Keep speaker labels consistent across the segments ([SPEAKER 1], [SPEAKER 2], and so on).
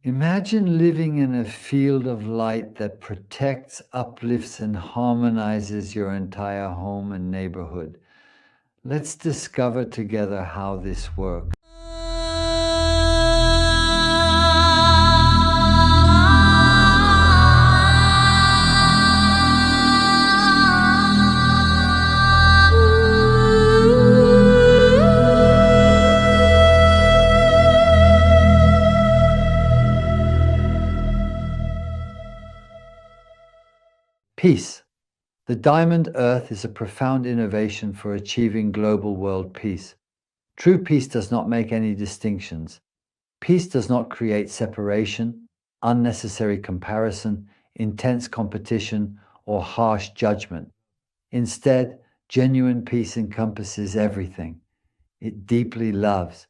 [SPEAKER 1] Imagine living in a field of light that protects, uplifts, and harmonizes your entire home and neighborhood. Let's discover together how this works. Peace. The diamond earth is a profound innovation for achieving global world peace. True peace does not make any distinctions. Peace does not create separation, unnecessary comparison, intense competition, or harsh judgment. Instead, genuine peace encompasses everything. It deeply loves,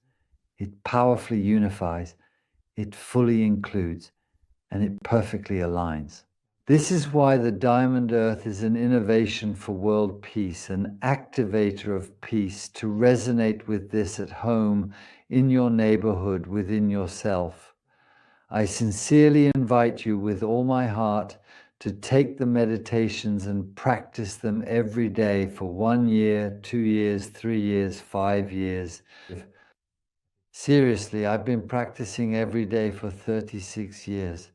[SPEAKER 1] it powerfully unifies, it fully includes, and it perfectly aligns. This is why the diamond earth is an innovation for world peace, an activator of peace to resonate with this at home, in your neighborhood, within yourself. I sincerely invite you with all my heart to take the meditations and practice them every day for 1 year, 2 years, 3 years, 5 years. Seriously, I've been practicing every day for 36 years.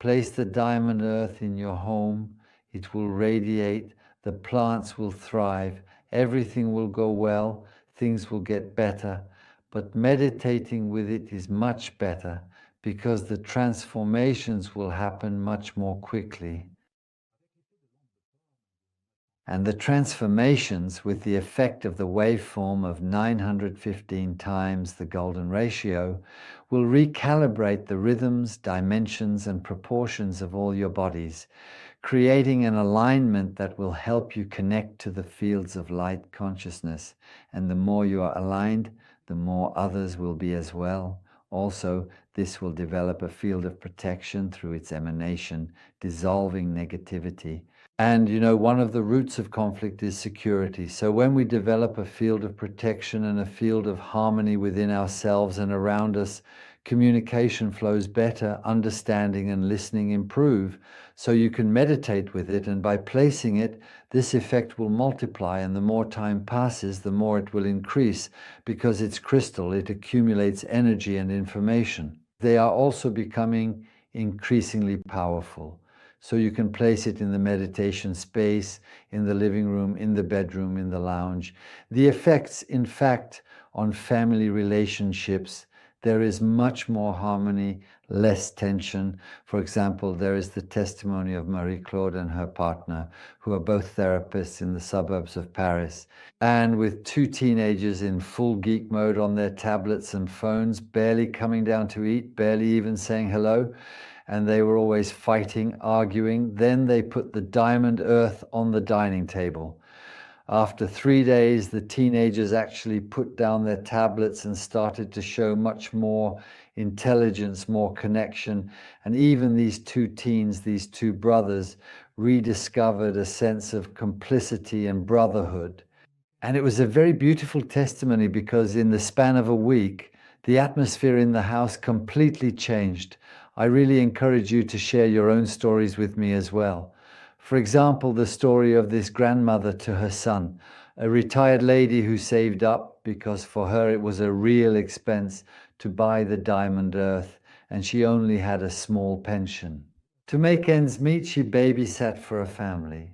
[SPEAKER 1] Place the diamond earth in your home. It will radiate. The plants will thrive. Everything will go well. Things will get better. But meditating with it is much better because the transformations will happen much more quickly. And the transformations, with the effect of the waveform of 915 times the golden ratio, will recalibrate the rhythms, dimensions, and proportions of all your bodies, creating an alignment that will help you connect to the fields of light consciousness. And the more you are aligned, the more others will be as well. Also, this will develop a field of protection through its emanation, dissolving negativity. And one of the roots of conflict is security. So when we develop a field of protection and a field of harmony within ourselves and around us, communication flows better, understanding and listening improve. So you can meditate with it, and by placing it, this effect will multiply, and the more time passes, the more it will increase, because it's crystal, it accumulates energy and information. They are also becoming increasingly powerful. So you can place it in the meditation space, in the living room, in the bedroom, in the lounge. The effects, in fact, on family relationships, there is much more harmony, less tension. For example, there is the testimony of Marie-Claude and her partner, who are both therapists in the suburbs of Paris. And with two teenagers in full geek mode on their tablets and phones, barely coming down to eat, barely even saying hello, and they were always fighting, arguing. Then they put the diamond earth on the dining table. After 3 days, the teenagers actually put down their tablets and started to show much more intelligence, more connection. And even these two teens, these two brothers, rediscovered a sense of complicity and brotherhood. And it was a very beautiful testimony because in the span of a week, the atmosphere in the house completely changed. I really encourage you to share your own stories with me as well. For example, the story of this grandmother to her son, a retired lady who saved up because for her it was a real expense to buy the diamond earth, and she only had a small pension. To make ends meet, she babysat for a family.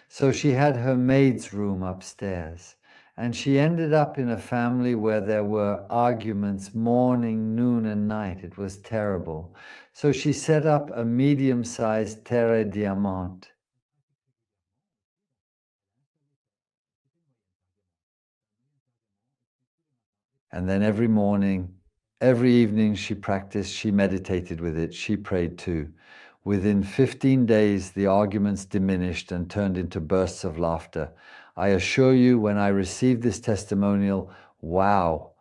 [SPEAKER 1] So she had her maid's room upstairs, and she ended up in a family where there were arguments morning, noon, and night. It was terrible. So she set up a medium-sized terre diamante. And then every morning, every evening she practiced, she meditated with it, she prayed too. Within 15 days, the arguments diminished and turned into bursts of laughter. I assure you, when I received this testimonial, wow,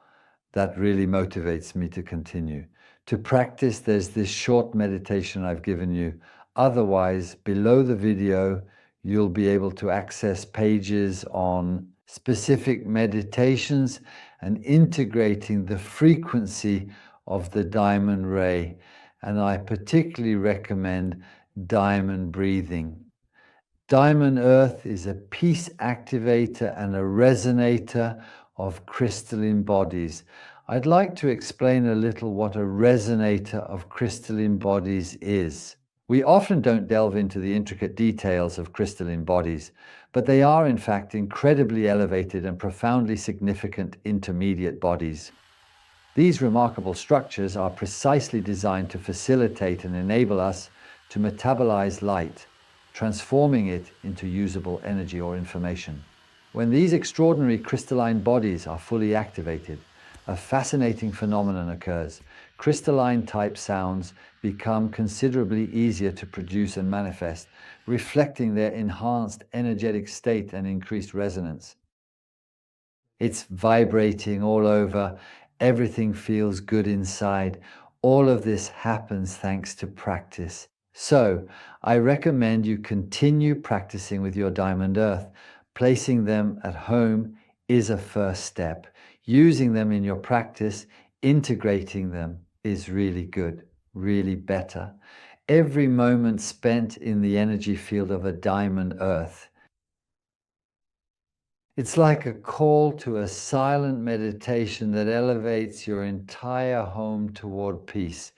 [SPEAKER 1] that really motivates me to continue. To practice, there's this short meditation I've given you. Otherwise, below the video, you'll be able to access pages on specific meditations and integrating the frequency of the diamond ray. and I particularly recommend diamond breathing. Diamond earth is a peace activator and a resonator of crystalline bodies. I'd like to explain a little what a resonator of crystalline bodies is. We often don't delve into the intricate details of crystalline bodies, but they are in fact incredibly elevated and profoundly significant intermediate bodies. These remarkable structures are precisely designed to facilitate and enable us to metabolize light, transforming it into usable energy or information. When these extraordinary crystalline bodies are fully activated, a fascinating phenomenon occurs. Crystalline type sounds become considerably easier to produce and manifest, reflecting their enhanced energetic state and increased resonance. It's vibrating all over. Everything feels good inside. All of this happens thanks to practice. So, I recommend you continue practicing with your diamond earth. Placing them at home is a first step. Using them in your practice, integrating them is really good, really better. Every moment spent in the energy field of a diamond earth, it's like a call to a silent meditation that elevates your entire home toward peace.